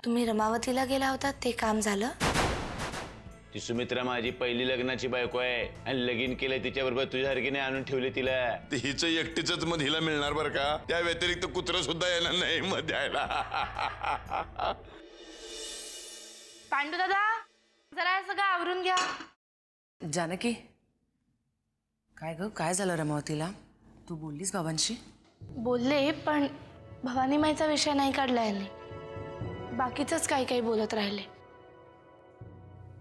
तुम्ही रमावतीला गेला होता ते काम झालं? ती सुमित्रा माझी पहिली लग्नाची बायको आहे आणि लगीन केलंय तिच्याबरोबर तुझ्यासारखी नाही आणून ठेवली तिला. हिच एकटीच मग हिला मिळणार बरं का, त्या व्यतिरिक्त कुत्र सुद्धा येणार नाही मग द्यायला. पांडू दादा जरा सगळं आवरून घ्या. जानकी काय ग, काय झालं रमावतीला? तू बोललीस बाबांशी? बोलले पण भवानी माईचा विषय नाही काढला यांनी. बाकीचंच काही काही बोलत राहिले.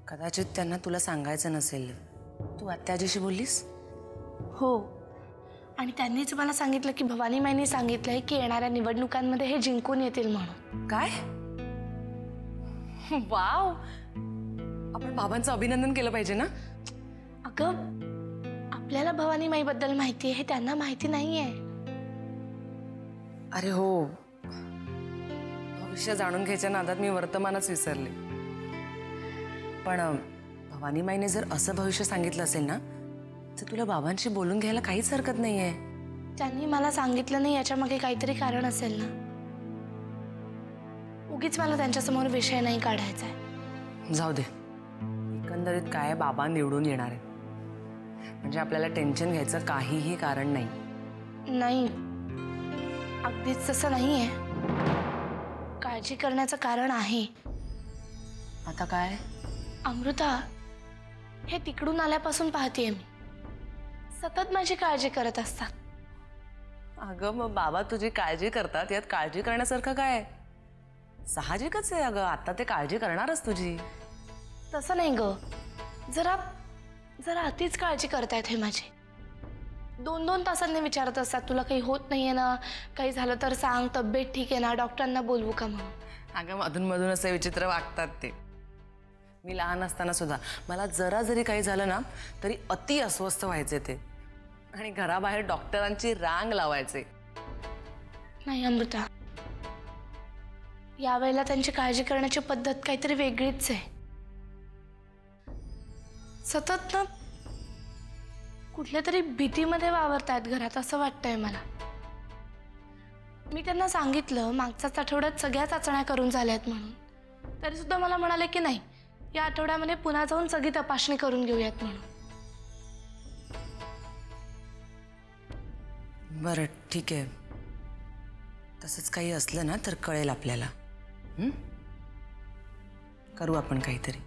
कदाचित त्यांना तुला सांगायचं नसेल. तू आत्याजीशी बोललीस? हो, आणि त्यांनीच मला सांगितलं की भवानी माईंनी सांगितलंय की येणाऱ्या निवडणुकांमध्ये हे जिंकून येतील म्हणून. काय? वाव, आपण बाबांचं अभिनंदन केलं पाहिजे ना. अगं आपल्याला भवानी माईबद्दल माहिती आहे, हे त्यांना माहिती नाहीये. अरे हो, भविष्य जाणून घ्यायच्या नादात मी वर्तमानच विसरले. पण भवानी माईने जर असं भविष्य सांगितलं असेल ना तर तुला बाबांशी बोलून घ्यायला काहीच हरकत नाहीये. त्यांनी मला सांगितलं नाही याच्या मागे काहीतरी कारण असेल ना. उगीच मला त्यांच्यासमोर विषय नाही काढायचा आहे. जाऊ दे, एकंदरीत काय बाबा निवडून येणार आहे म्हणजे आपल्याला टेन्शन घ्यायचं काहीही कारण नाही. नाही, अगदीच तसं नाहीये. काळजी करण्याचं कारण आहे. आता काय? अमृता, हे तिकडून आल्यापासून पाहतेय मी, सतत माझी काळजी करत असतात. अगं मग बाबा तुझी काळजी करतात, यात काळजी करण्यासारखं काय? साहजिकच आहे अगं, आता ते काळजी करणारच तुझी. तसं नाही ग, जरा जरा अतिच काळजी करतायत हे माझे. 2-2 तासांनी विचारत असतात, तुला काही होत नाहीये ना, काही झालं तर सांग, तब्येत ठीक आहे ना, डॉक्टरांना बोलवू का म्हणून. अगं मधून असे विचित्र वागतात ते. मी लहान असताना सुद्धा मला जरा जरी काही झालं ना तरी अति अस्वस्थ व्हायचे ते, आणि घराबाहेर डॉक्टरांची रांग लावायचे. नाही अमृता, यावेळेला त्यांची काळजी करण्याची पद्धत काहीतरी वेगळीच आहे. सतत ना कुठल्या तरी भीतीमध्ये वावरतायत घरात असं वाटतंय मला. मी त्यांना सांगितलं मागच्याच आठवड्यात सगळ्या चाचण्या करून झाल्यात म्हणून, तरी सुद्धा मला म्हणाले की नाही, या आठवड्यामध्ये पुन्हा जाऊन सगळी तपासणी करून घेऊयात म्हणून. बरं ठीक आहे, तसंच काही असलं ना तर कळेल आपल्याला. करू आपण काहीतरी.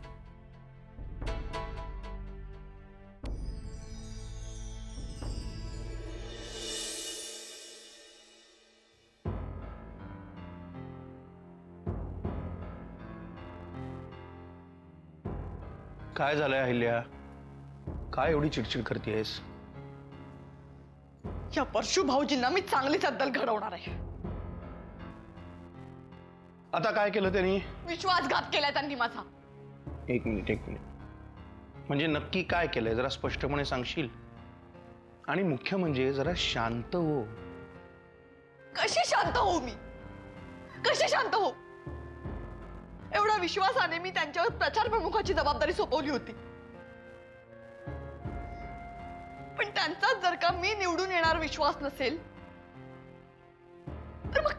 काय झालंय अहिल्या? काय एवढी चिडचिड करतेस? या परशु भाऊजींना मी चांगलीच अद्दल घडवणार आहे. आता काय केलं त्यांनी? विश्वासघात केलाय त्यांनी माझा. एक मिनिट, म्हणजे नक्की काय केलंय जरा स्पष्टपणे सांगशील? आणि मुख्य म्हणजे जरा शांत हो. कशी शांत हो मी? कशी शांत हो? एवढ्या विश्वासाने मी त्यांच्यावर प्रचार प्रमुखाची जबाबदारी सोपवली होती, पण त्यांचा जर का मी निवडून येणार विश्वास नसेल तर मग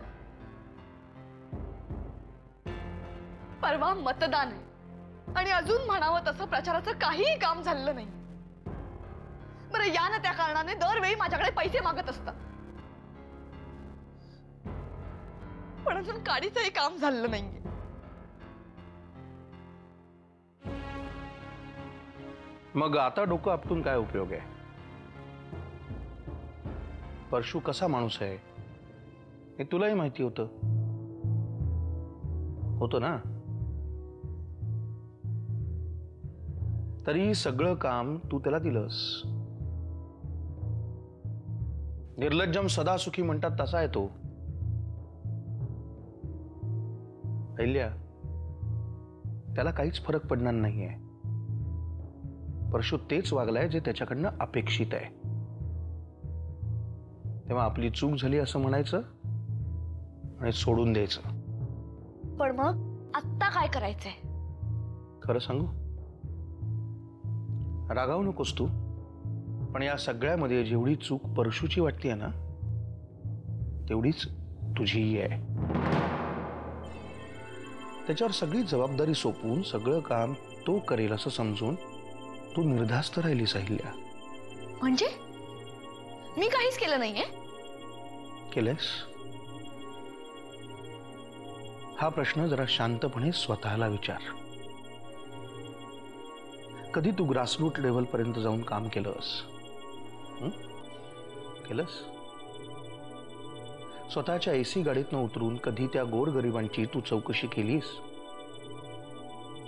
परवा मतदान आहे आणि अजून म्हणावं तसं प्रचाराचं काहीही काम झालं नाही. बरं, या ना त्या कारणाने दरवेळी माझ्याकडे पैसे मागत असतात, पण अजून काडीचंही काम झालं नाहीये. मग आता डोकं आपटून काय उपयोग आहे? परशु कसा माणूस आहे हे तुलाही माहिती होतं ना. तरी सगळं काम तू त्याला दिलंस. निर्लज्जम सदा सुखी म्हणतात तसा आहे तो. अहिल्या, त्याला काहीच फरक पडणार नाहीये. परशु तेच वागलाय जे त्याच्याकडनं अपेक्षित आहे. तेव्हा आपली चूक झाली असं म्हणायचं आणि सोडून द्यायचं. पण मग आत्ता काय करायचंय? खरं सांगू, रागावू नकोस तू, पण या सगळ्यामध्ये जेवढी चूक परशुची वाटतेय ना तेवढीच तुझीही आहे. त्याच्यावर सगळी जबाबदारी सोपवून सगळं काम तो करेल असं समजून तू निर्धास्त राहिलीस अहिल्या. म्हणजे मी काहीच केलं नाहीये. केलंस? हा प्रश्न जरा शांतपणे स्वतःला विचार. कधी तू ग्रासरूट लेवल पर्यंत जाऊन काम केलंस? केलंस? स्वतःच्या एसी गाडीतनं उतरून कधी त्या गोरगरिबांची तू चौकशी केलीस?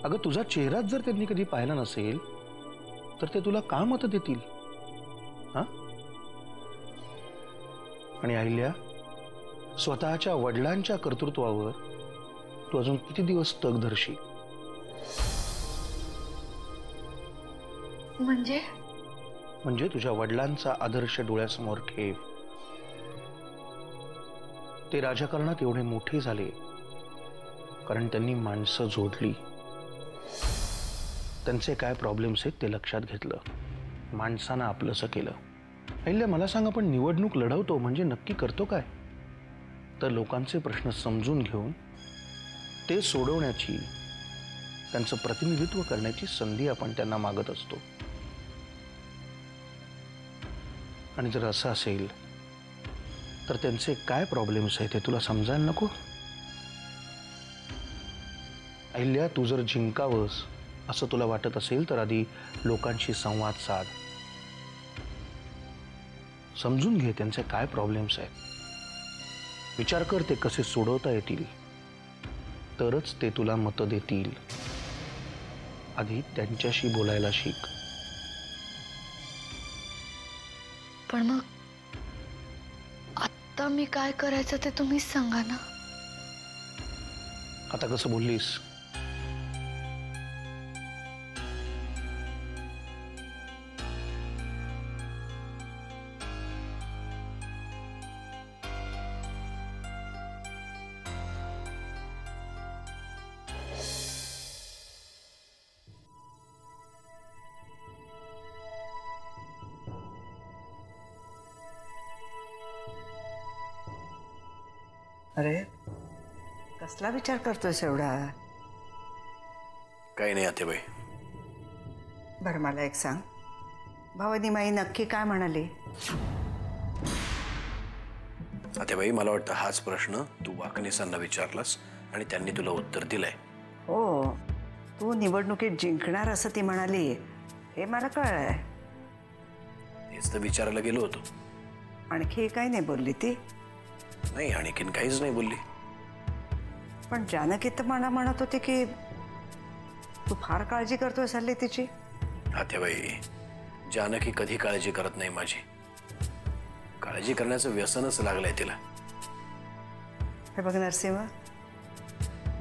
अगं तुझा चेहराच जर त्यांनी कधी पाहिला नसेल तर ते तुला का मत देतील? हा? आणि अहिल्या, स्वतःच्या वडिलांच्या कर्तृत्वावर तू अजून किती दिवस तग धरशील? म्हणजे तुझ्या वडिलांचा आदर्श डोळ्यासमोर ठेव. ते राजकारणात एवढे मोठे झाले कारण त्यांनी माणसं जोडली. त्यांचे काय प्रॉब्लेम्स आहेत ते लक्षात घेतलं, माणसांना आपलंसं केलं. अहिल्या, मला सांग, आपण निवडणूक लढवतो म्हणजे नक्की करतो काय? तर लोकांचे प्रश्न समजून घेऊन ते सोडवण्याची, त्यांचं प्रतिनिधित्व करण्याची संधी आपण त्यांना मागत असतो. आणि जर असं असेल तर त्यांचे काय प्रॉब्लेम्स आहेत ते तुला समजायला नको? अहिल्या, तू जर जिंकावंस असं तुला वाटत असेल तर आधी लोकांशी संवाद साध. समजून घे त्यांचे काय प्रॉब्लेम्स आहेत. विचार कर ते कसे सोडवता येतील, तरच ते तुला मतं देतील. आधी त्यांच्याशी बोलायला शिक. पण मग आता मी काय करायचं ते तुम्हीच सांगा ना. आता कसं बोललीस? अरे कसला विचार करतोयस एवढा? काही नाही आतेबाई. बरं मला एक सांग, भावानी माई नक्की काय म्हणाली? आतेबाई, मला वाटतं हाच प्रश्न तू वाकणेसांना विचारलास आणि त्यांनी तुला उत्तर दिलंय. हो, तू निवडणुकीत जिंकणार असं ती म्हणाली हे मला कळलंय. तेच तर विचारायला गेलो होतो. आणखी काही नाही बोलली ती? नाही, आणखीन काहीच नाही बोलली. पण जानकी तर मला म्हणत होती की तू फार काळजी करतोय हल्ली तिची. आतेबाई, जानकी कधी काळजी करत नाही माझी. काळजी करण्याचं व्यसनच लागलंय तिला. हे बघ नरसिंह,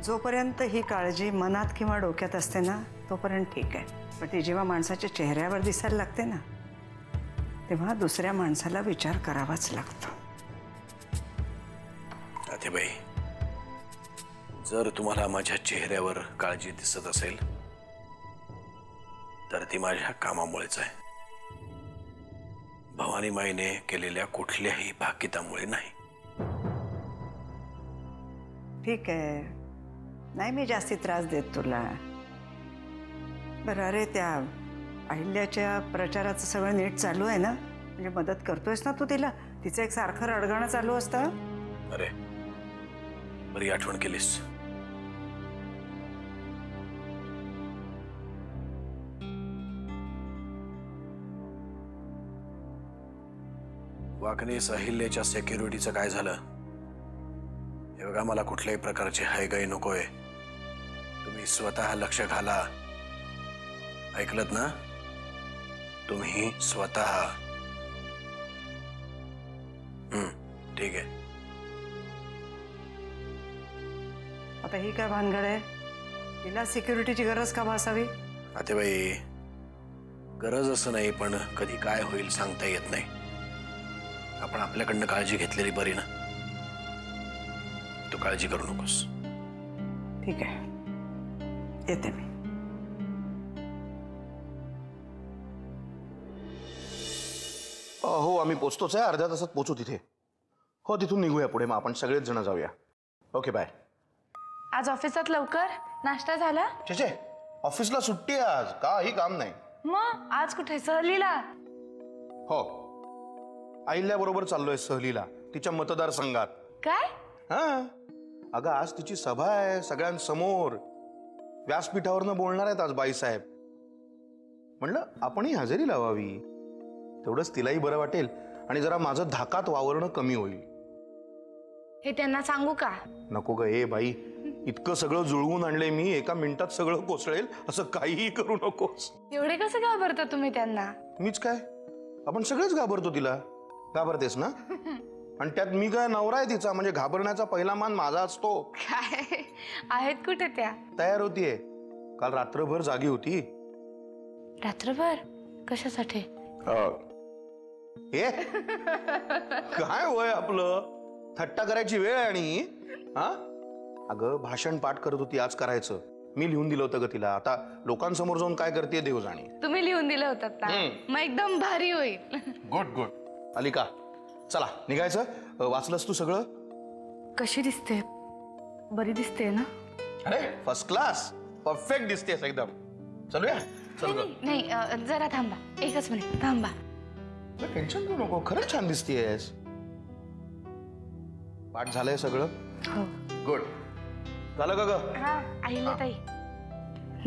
जोपर्यंत ही काळजी मनात किंवा डोक्यात असते ना तोपर्यंत ठीक आहे. पण ती जेव्हा माणसाच्या चेहऱ्यावर दिसायला लागते ना तेव्हा दुसऱ्या माणसाला विचार करावाच लागतो. आतेबाई, जर तुम्हाला माझ्या चेहऱ्यावर काळजी दिसत असेल तर ती माझ्या कामामुळेच आहे. भवानी माईने केलेल्या कुठल्याही भाकितामुळे नाही. ठीक आहे, नाही मी जास्ती त्रास देत तुला. बरं, अरे त्या अहिल्याच्या प्रचाराचं सगळं नीट चालू आहे ना? म्हणजे मदत करतोयस ना तू तिला? तिचं एक सारखं रडगाणं चालू असतं. अरे, बरी आठवण केलीस. वाकणेस अहिल्याच्या सेक्युरिटीचं काय झालं? हे बघा, मला कुठल्याही प्रकारची हायगाई नकोय. तुम्ही स्वतः लक्ष घाला. ऐकलत ना? तुम्ही स्वतः. ठीक आहे. आता ही काय भानगड आहे? तिला सिक्युरिटीची गरज का भासावी? आतेबाई, गरज असं नाही, पण कधी काय होईल सांगता येत नाही. आपण आपल्याकडनं काळजी घेतलेली बरी ना. तू काळजी करू नकोस. ठीक आहे, येते मी. हो, आम्ही पोचतोच आहे. अर्ध्या तासात पोचू तिथे. हो, तिथून निघूया पुढे. मग आपण सगळेच जण जाऊया. Okay, bye. आज ऑफिसात लवकर नाश्ता झाला? छे ऑफिसला सुट्टी आहे आज, काही काम नाही. मग आज कुठे सहलीला? हो, अहिल्या बरोबर चाललोय सहलीला, तिच्या मतदारसंघात. काय? हा, अगं आज तिची सभा आहे सगळ्यांसमोर. व्यासपीठावरनं बोलणार आहेत आज बाईसाहेब. म्हणलं आपणही हजेरी लावावी, तेवढंच तिलाही बरं वाटेल आणि जरा माझं धाकात वावरणं कमी होईल. हे त्यांना सांगू का? नको ग ए बाई, इतकं सगळं जुळवून आणलंय मी, एका मिनिटात सगळं कोसळेल असं काहीही करू नकोस. एवढे कसं घाबरता तुम्ही त्यांना? मीच काय, आपण सगळेच घाबरतो तिला. घाबरतेस ना? आणि त्यात मी काय नवरा आहे तिचा, म्हणजे घाबरण्याचा पहिला मान माझा असतो. काय आहेत कुठे त्या? तयार होतीये, काल रात्रभर जागी होती. रात्रभर? कशासाठी? हे काय वय आपलं, थट्टा करायची वेळ आहे. आणि हा अगं भाषण पाठ करत होती आज, करायचं मी लिहून दिलं होतं ग तिला. आता लोकांसमोर जाऊन काय करते देव जाणे. तुम्ही लिहून दिलं होतं ना, मग एकदम भारी होईल. Good good. आली का? चला निघायचं. वाचलंस तू सगळं? कशी दिसते? बरी दिसते ना? अरे फर्स्ट क्लास, परफेक्ट दिसतेस एकदम. चलूया? चल ग. नाही जरा थांबा, एकच मिनिट थांबा. टेन्शन घेऊ नको, खरंच छान दिसतेस. पाठ झालंय सगळं? हो. गुड. झालं का ग? हा, आईला ताई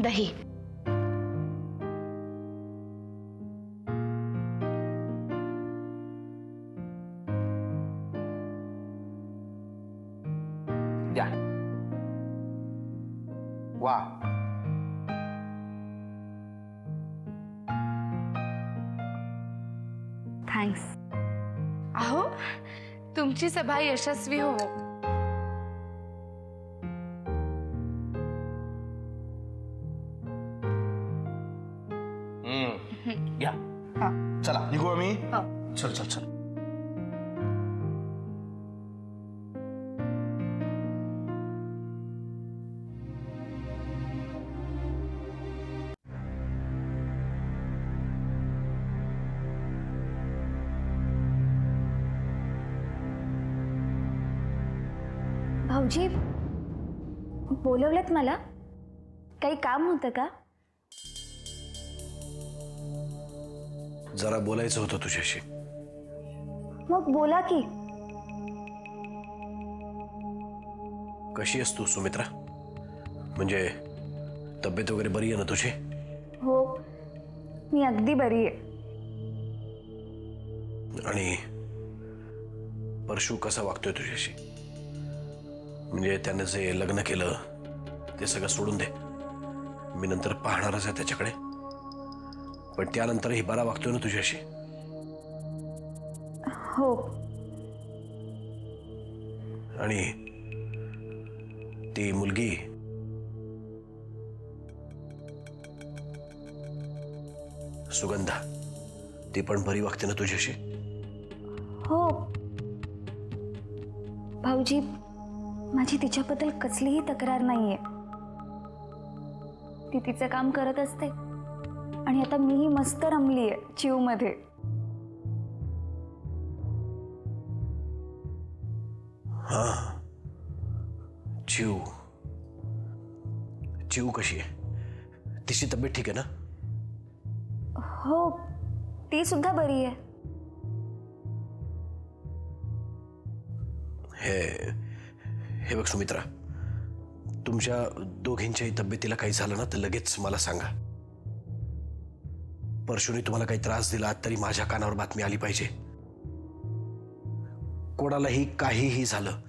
दही. द्या. वा, थँक्स. अहो तुमची सभा यशस्वी हो. घ्या. चला निघू आम्ही. चल चल चल. भाऊजी बोलवलेत मला? काही काम होतं का? जरा बोलायचं होतं तुझ्याशी. मग बोला की. कशी आहेस तू सुमित्रा? म्हणजे तब्येत वगैरे बरी आहे ना तुझी? हो, मी अगदी बरी आहे. आणि परशू कसा वागतोय तुझ्याशी? म्हणजे त्याने जे लग्न केलं ते सगळं सोडून दे, मी नंतर पाहणारच आहे त्याच्याकडे, पण त्यानंतरही बरा वागतोय ना तुझ्याशी? हो. आणि ती मुलगी सुगंधा, ती पण बरी वागते ना तुझ्याशी? हो भाऊजी, माझी तिच्याबद्दल कसलीही तक्रार नाहीये. ती तिचं काम करत असते आणि आता मीही मस्त रमलीये चिव मध्ये. हा, चिव. चिव कशी आहे? तिची तब्येत ठीक आहे ना? हो, ती सुद्धा बरी आहे. हे बघ सुमित्रा, तुमच्या दोघींच्याही तब्येतीला काही झालं ना तर लगेच मला सांगा. परशुने तुम्हाला काही त्रास दिला तरी माझ्या कानावर बातमी आली पाहिजे. कोणालाही काहीही झालं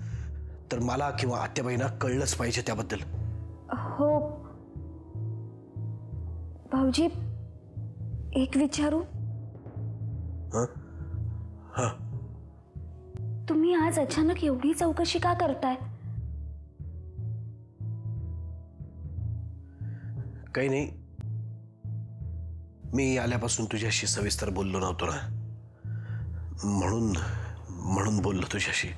तर मला किंवा आत्याबाईंना कळलंच पाहिजे त्याबद्दल. हो भाऊजी, एक विचारू? हा, तुम्ही आज अचानक एवढी चौकशी का करताय? काही नाही, मी आल्यापासून तुझ्याशी सविस्तर बोललो नव्हतो ना, म्हणून बोललो तुझ्याशी.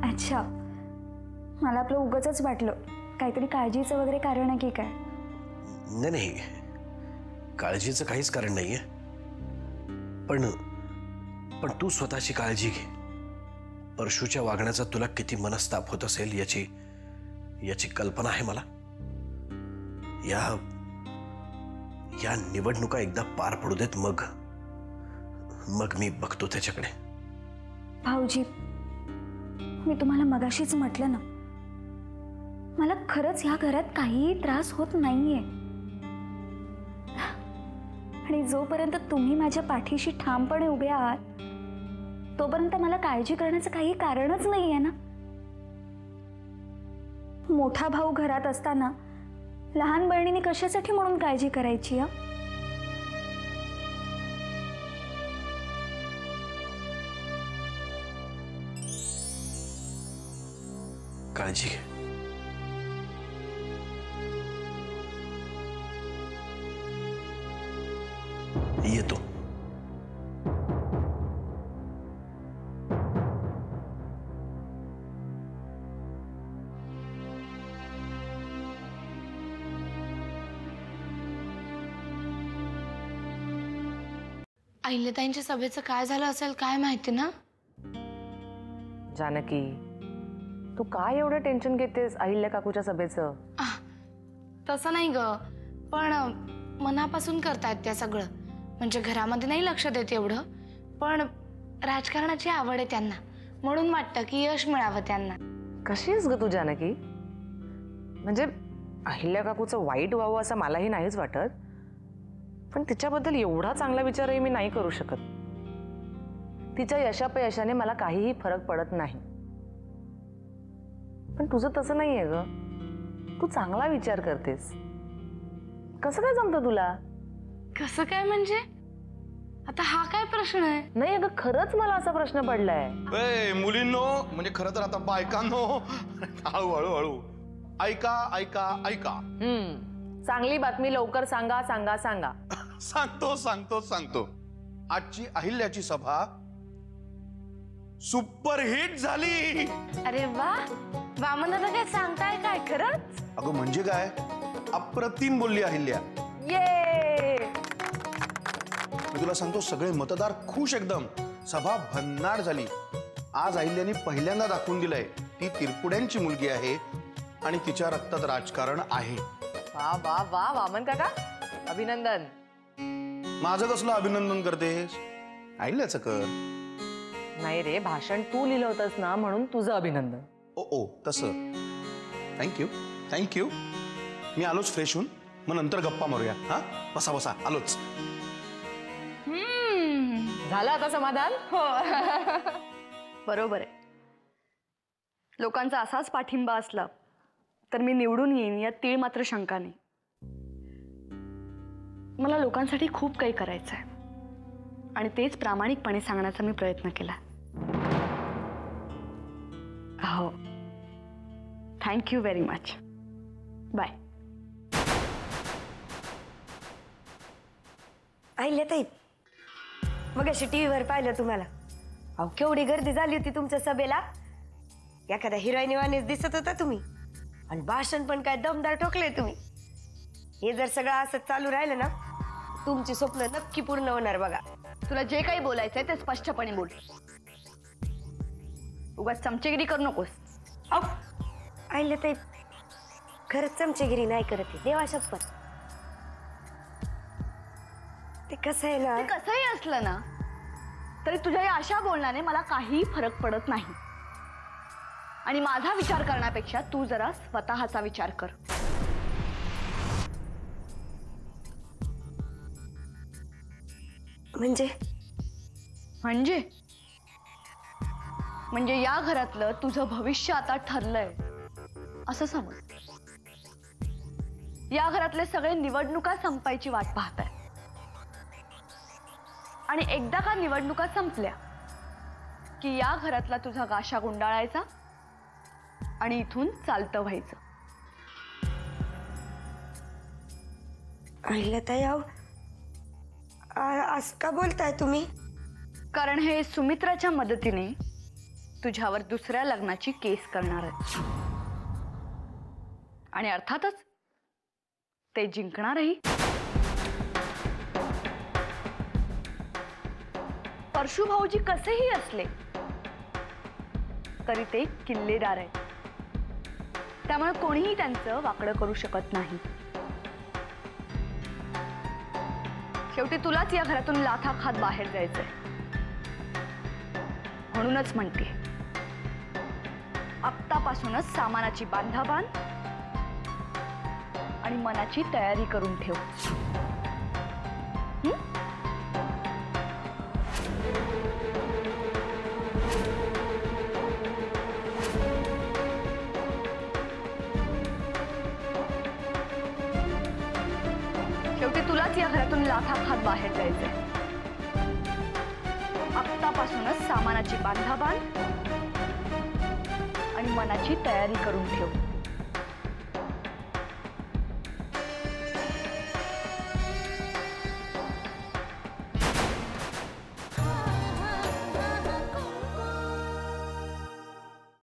अच्छा, मला आपलं उगाचच वाटलं काहीतरी काळजीचं वगैरे कारण आहे की काय? नाही, काळजीचं काहीच कारण नाहीये, पण तू स्वतःची काळजी घे. परशूच्या वागण्याचा तुला किती मनस्ताप होत असेल याची कल्पना आहे मला. या निवडणुका एकदा पार पडू देत, मग मी बघतो त्याच्याकडे. भाऊजी, मी तुम्हाला मगाशीच म्हटलं ना, मला खरंच ह्या घरात काहीही त्रास होत नाहीये. आणि जोपर्यंत तुम्ही माझ्या पाठीशी ठामपणे उभे आहात तोपर्यंत मला काळजी करण्याचं काही कारणच नाहीये ना. मोठा भाऊ घरात असताना लहान बहिणीने कशासाठी म्हणून काळजी करायची? काळजी घे. येतो. अहिल्याताईंच्या सभेचं काय झालं असेल काय माहिती ना. जानकी, तू काय एवढं टेन्शन घेतेस अहिल्या काकूच्या सभेचं? तसं नाही ग, पण मनापासून करतायत त्या सगळं. म्हणजे घरामध्ये नाही लक्ष देत एवढं, पण राजकारणाची आवड आहे त्यांना, म्हणून वाटतं की यश मिळावं त्यांना. कशी आहेस ग तू जानकी? म्हणजे अहिल्या काकूचं वाईट व्हावं असं मलाही नाहीच वाटत, पण तिच्याबद्दल एवढा चांगला विचारही मी नाही करू शकत. तिच्या यशापयशाने मला काहीही फरक पडत नाही. पण तुझं तसं नाहीये ग, तू चांगला विचार करतेस. कसं काय जमतं तुला? कसं काय म्हणजे? आता हा काय प्रश्न आहे? नाही अगं, खरंच मला असा प्रश्न पडलाय. मुलींनो, म्हणजे खरं तर आता बायकांनो, हळू हळू ऐका ऐका ऐका. चांगली बातमी लवकर सांगा सांगा सांगा. सांगतो. आजची अहिल्याची सभा सुपरहिट झाली. अरे वा, वामनदा काय सांगताय काय खरंच? अगं म्हणजे काय, अप्रतिम बोलली अहिल्या. ये, मी तुला सांगतो, सगळे मतदार खुश एकदम. सभा भन्नाट झाली. आज अहिल्याने पहिल्यांदा दाखवून दिलंय ती तिरपुड्यांची मुलगी आहे आणि तिच्या रक्तात राजकारण आहे. वा वा वा वामन काका, अभिनंदन. माझं कसलं अभिनंदन करतेस? अहिल्याचं कर. नाही रे, भाषण तू लिहिलं होतंस ना, म्हणून तुझं अभिनंदन. ओ तसं. थँक्यू. मी आलोच फ्रेश होऊन, मग नंतर गप्पा मारूया. हा, बसा आलोच. झालं आता समाधान? हो. बरोबर आहे. लोकांचा असाच पाठिंबा असला तर मी निवडून येईन यात तीळ मात्र शंका नाही. मला लोकांसाठी खूप काही करायचं आहे आणि तेच प्रामाणिकपणे सांगण्याचा मी प्रयत्न केला. हो, thank you very much. Bye. Ahilyatai, मग अशी टीव्हीवर पाहिलं तुम्हाला. अहो, केवढी गर्दी झाली होती तुमच्या सभेला. एखाद्या हिरोईनीवानीच दिसत होता तुम्ही, आणि भाषण पण काय दमदार ठोकले तुम्ही. हे जर सगळं असं चालू राहिलं ना, तुमची स्वप्न नक्की पूर्ण होणार बघा. तुला जे काही बोलायचंय ते स्पष्टपणे बोल. उगाच चमचेगिरी करू नकोस. अहिल्याताई, खरंच चमचेगिरी नाही करत, देवा शपथ. ते कसं आहे ना, कसंही असलं ना तरी तुझ्या या अशा बोलण्याने मला काही फरक पडत नाही. आणि माझा विचार करण्यापेक्षा तू जरा स्वतःचा विचार कर. म्हणजे या घरातलं तुझं भविष्य आता ठरलंय असं समज. या घरातले सगळे निवडणुका संपायची वाट पाहताय, आणि एकदा का निवडणुका संपल्या की या घरातला तुझा गाशा गुंडाळायचा आणि इथून चालतं व्हायचं. अहिल्याताई, असं का बोलताय तुम्ही? कारण हे सुमित्राच्या मदतीने तुझ्यावर दुसऱ्या लग्नाची केस करणार आहेत, आणि अर्थातच ते जिंकणारही. परशु भाऊजी कसेही असले तरी ते किल्लेदार आहेत, त्यामुळे कोणीही त्यांचं वाकडं करू शकत नाही. शेवटी तुलाच या घरातून लाथा खात बाहेर जायचंय. म्हणूनच म्हणते, आत्तापासूनच सामानाची बांधाबांध आणि मनाची तयारी करून ठेव. शेवटी तुलाच या घरातून लाथा खात बाहेर जायचंय. आत्तापासूनच सामानाची बांधाबांध आणि मनाची तयारी करून ठेव.